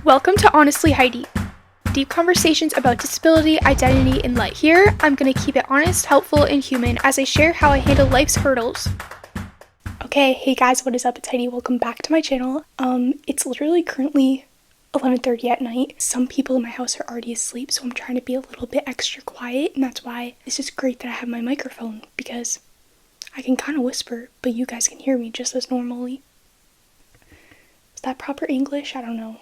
Welcome to Honestly Heidi, deep conversations about disability, identity, and life. Here, I'm going to keep it honest, helpful, and human as I share how I handle life's hurdles. Okay, hey guys, what is up? It's Heidi. Welcome back to my channel. It's literally currently 11:30 at night. Some people in my house are already asleep, so I'm trying to be a little bit extra quiet, and that's why it's just great that I have my microphone, because I can kind of whisper, but you guys can hear me just as normally. Is that proper English? I don't know.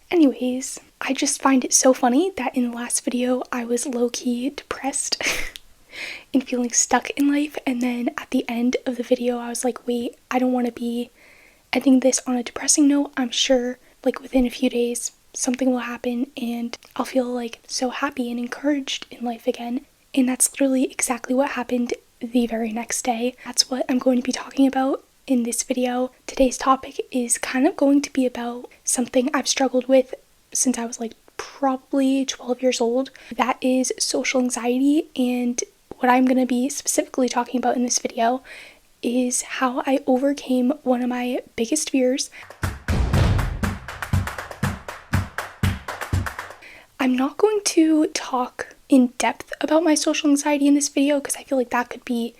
Anyways, I just find it so funny that in the last video I was low-key depressed and feeling stuck in life, and then at the end of the video I was like, wait, I don't want to be ending this on a depressing note. I'm sure like within a few days something will happen and I'll feel like so happy and encouraged in life again. And that's literally exactly what happened the very next day. That's what I'm going to be talking about in this video. Today's topic is kind of going to be about something I've struggled with since I was like probably 12 years old. That is social anxiety, and what I'm going to be specifically talking about in this video is how I overcame one of my biggest fears. I'm not going to talk in depth about my social anxiety in this video because I feel like that could be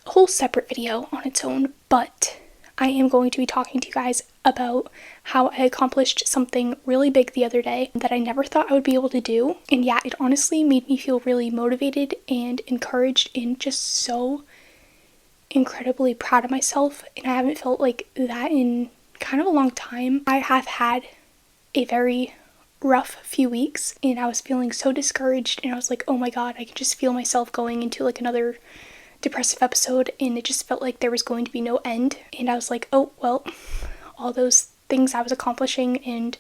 a whole separate video on its own, but I am going to be talking to you guys about how I accomplished something really big the other day that I never thought I would be able to do. And yeah, it honestly made me feel really motivated and encouraged and just so incredibly proud of myself. And I haven't felt like that in kind of a long time. I have had a very rough few weeks and I was feeling so discouraged, and I was like, oh my god, I can just feel myself going into like another depressive episode, and it just felt like there was going to be no end. And I was like, oh well, all those things I was accomplishing and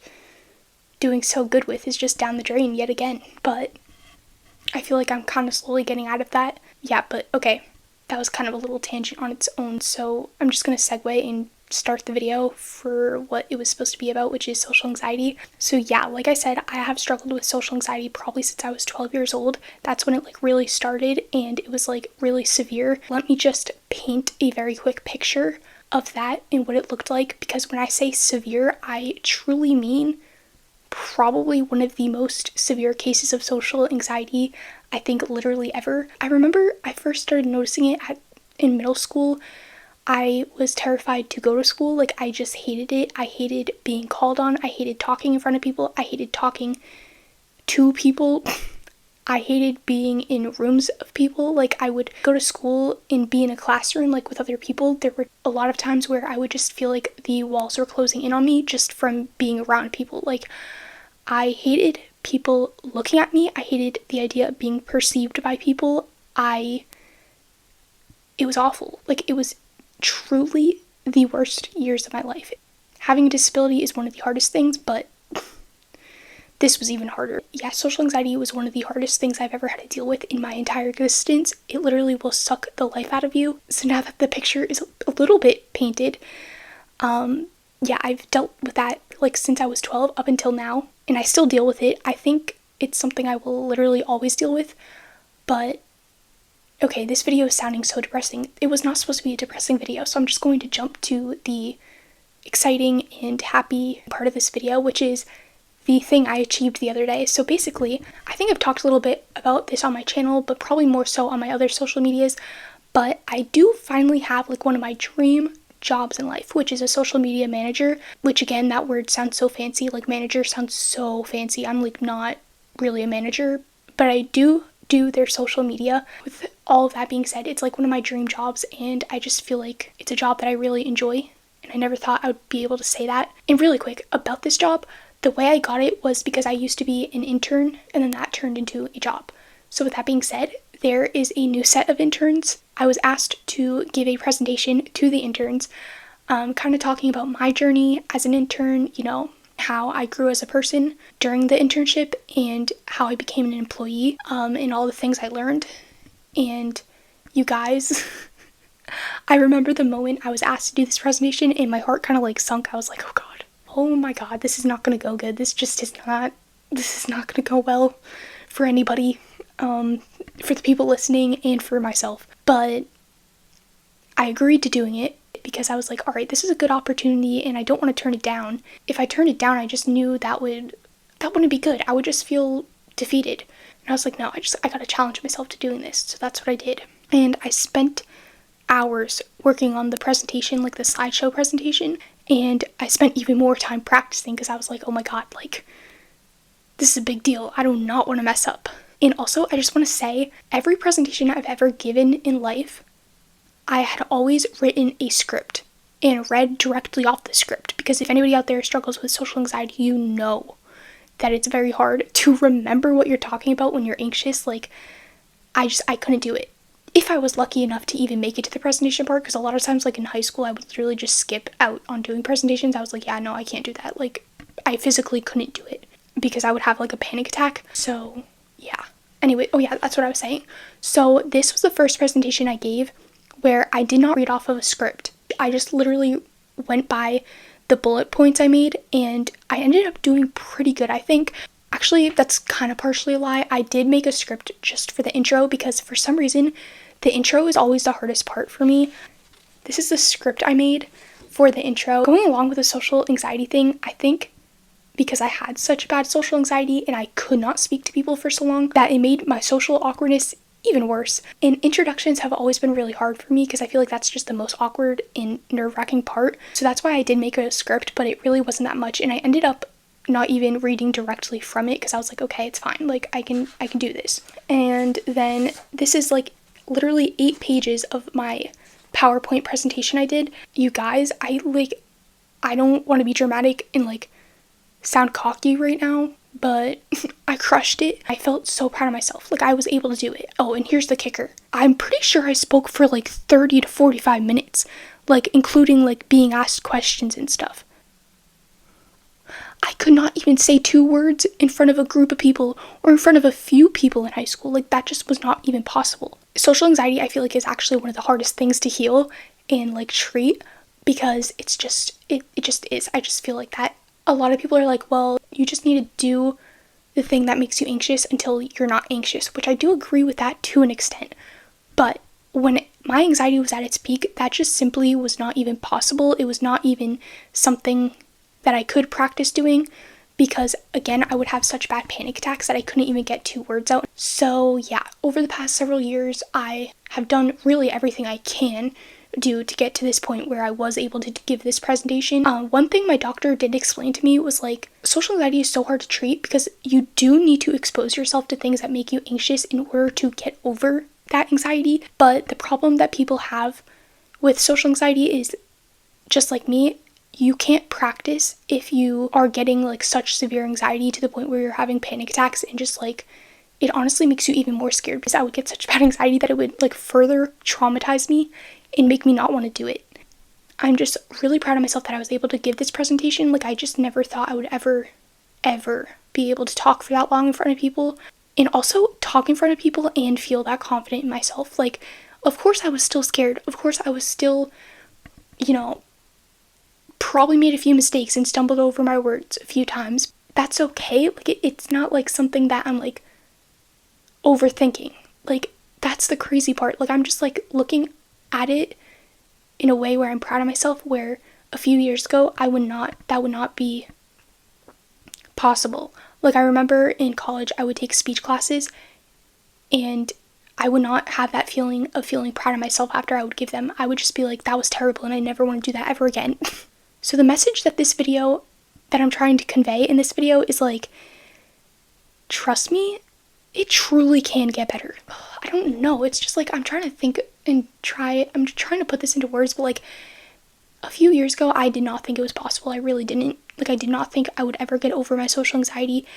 doing so good with is just down the drain yet again. But I feel like I'm kind of slowly getting out of that. Yeah, but okay, that was kind of a little tangent on its own, so I'm just gonna segue and start the video for what it was supposed to be about, which is social anxiety. So yeah, like I said, I have struggled with social anxiety probably since I was 12 years old. That's when it like really started, and it was like really severe. Let me just paint a very quick picture of that and what it looked like, because when I say severe, I truly mean probably one of the most severe cases of social anxiety I think literally ever. I remember I first started noticing it in middle school. I was terrified to go to school. Like, I just hated it. I hated being called on. I hated talking in front of people. I hated talking to people. I hated being in rooms of people. Like, I would go to school and be in a classroom like with other people. There were a lot of times where I would just feel like the walls were closing in on me just from being around people. Like, I hated people looking at me. I hated the idea of being perceived by people. It was awful. Like, it was truly the worst years of my life. Having a disability is one of the hardest things, but this was even harder. Yeah, social anxiety was one of the hardest things I've ever had to deal with in my entire existence. It literally will suck the life out of you. So now that the picture is a little bit painted, yeah, I've dealt with that like since I was 12 up until now, and I still deal with it. I think it's something I will literally always deal with, but okay, this video is sounding so depressing. It was not supposed to be a depressing video, so I'm just going to jump to the exciting and happy part of this video, which is the thing I achieved the other day. So basically, I think I've talked a little bit about this on my channel, but probably more so on my other social medias, but I do finally have like one of my dream jobs in life, which is a social media manager, which again, that word sounds so fancy. Like, manager sounds so fancy. I'm like not really a manager, but I do their social media. With all of that being said, it's like one of my dream jobs, and I just feel like it's a job that I really enjoy, and I never thought I would be able to say that. And really quick about this job, the way I got it was because I used to be an intern, and then that turned into a job. So with that being said, there is a new set of interns. I was asked to give a presentation to the interns, kind of talking about my journey as an intern, you know, how I grew as a person during the internship and how I became an employee, and all the things I learned. And you guys, I remember the moment I was asked to do this presentation and my heart kind of like sunk. I was like, oh my god, this is not gonna go good. This is not gonna go well for anybody, for the people listening and for myself. But I agreed to doing it. because I was like, all right, this is a good opportunity and I don't want to turn it down. If I turned it down, I just knew that wouldn't be good. I would just feel defeated. And I was like, no, I gotta challenge myself to doing this. So that's what I did. And I spent hours working on the presentation, like the slideshow presentation, and I spent even more time practicing because I was like, oh my god, like, this is a big deal. I do not want to mess up. And also, I just want to say, every presentation I've ever given in life, I had always written a script and read directly off the script, because if anybody out there struggles with social anxiety, you know that it's very hard to remember what you're talking about when you're anxious. Like, I couldn't do it. If I was lucky enough to even make it to the presentation part, because a lot of times, like in high school, I would literally just skip out on doing presentations. I was like, yeah, no, I can't do that. Like, I physically couldn't do it because I would have like a panic attack. So yeah. Anyway, oh yeah, that's what I was saying. So this was the first presentation I gave where I did not read off of a script. I just literally went by the bullet points I made, and I ended up doing pretty good, I think. Actually, that's kind of partially a lie. I did make a script just for the intro, because for some reason, the intro is always the hardest part for me. This is the script I made for the intro. Going along with the social anxiety thing, I think because I had such bad social anxiety and I could not speak to people for so long, that it made my social awkwardness even worse. And introductions have always been really hard for me because I feel like that's just the most awkward and nerve-wracking part. So that's why I did make a script, but it really wasn't that much, and I ended up not even reading directly from it because I was like, okay, it's fine, like I can do this. And then this is like literally 8 pages of my PowerPoint presentation I did. You guys, I don't want to be dramatic and like sound cocky right now, but I crushed it. I felt so proud of myself. Like, I was able to do it. Oh, and here's the kicker. I'm pretty sure I spoke for like 30 to 45 minutes, like including like being asked questions and stuff. I could not even say 2 words in front of a group of people or in front of a few people in high school. Like, that just was not even possible. Social anxiety, I feel like, is actually one of the hardest things to heal and like treat, because it's just, it just is. I just feel like that. A lot of people are like, well, you just need to do the thing that makes you anxious until you're not anxious, which I do agree with that to an extent. But when my anxiety was at its peak, that just simply was not even possible. It was not even something that I could practice doing, because again, I would have such bad panic attacks that I couldn't even get 2 words out. So yeah, over the past several years, I have done really everything I can do to get to this point where I was able to give this presentation. One thing my doctor did explain to me was like, social anxiety is so hard to treat because you do need to expose yourself to things that make you anxious in order to get over that anxiety. But the problem that people have with social anxiety is, just like me, you can't practice if you are getting like such severe anxiety to the point where you're having panic attacks, and just like, it honestly makes you even more scared, because I would get such bad anxiety that it would like further traumatize me and make me not want to do it. I'm just really proud of myself that I was able to give this presentation. Like, I just never thought I would ever be able to talk for that long in front of people, and also talk in front of people and feel that confident in myself. Like, of course I was still scared. Of course I was still, probably made a few mistakes and stumbled over my words a few times. That's okay. Like, it's not like something that I'm like overthinking. Like, that's the crazy part. Like, I'm just like looking at it in a way where I'm proud of myself, where a few years ago that would not be possible. Like, I remember in college I would take speech classes and I would not have that feeling of feeling proud of myself after I would give them. I would just be like, that was terrible and I never want to do that ever again. So the message that I'm trying to convey in this video is like, trust me, it truly can get better. I don't know, it's just like, I'm trying to think and I'm trying to put this into words, but like, a few years ago, I did not think it was possible. I really didn't. Like, I did not think I would ever get over my social anxiety.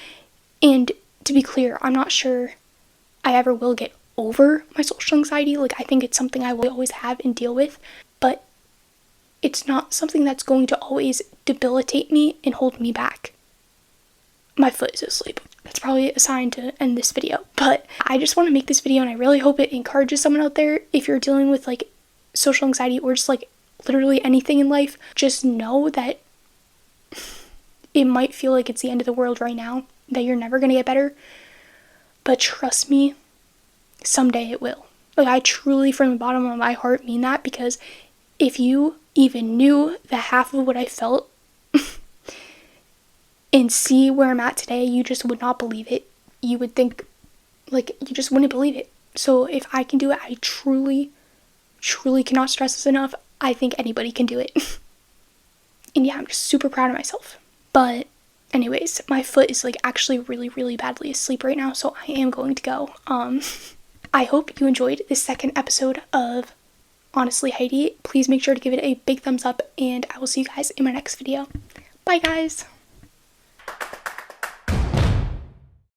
And to be clear, I'm not sure I ever will get over my social anxiety. Like, I think it's something I will always have and deal with, but it's not something that's going to always debilitate me and hold me back. My foot is asleep. That's probably a sign to end this video. But I just want to make this video, and I really hope it encourages someone out there. If you're dealing with like social anxiety or just like literally anything in life, just know that it might feel like it's the end of the world right now, that you're never going to get better. But trust me, someday it will. Like, I truly, from the bottom of my heart, mean that, because if you even knew the half of what I felt and see where I'm at today, you just would not believe it. You would think, like, you just wouldn't believe it. So if I can do it, I truly cannot stress this enough. I think anybody can do it. And yeah, I'm just super proud of myself. But anyways, my foot is like actually really badly asleep right now, so I am going to go. I hope you enjoyed this second episode of Honestly Heidi. Please make sure to give it a big thumbs up, and I will see you guys in my next video. Bye guys!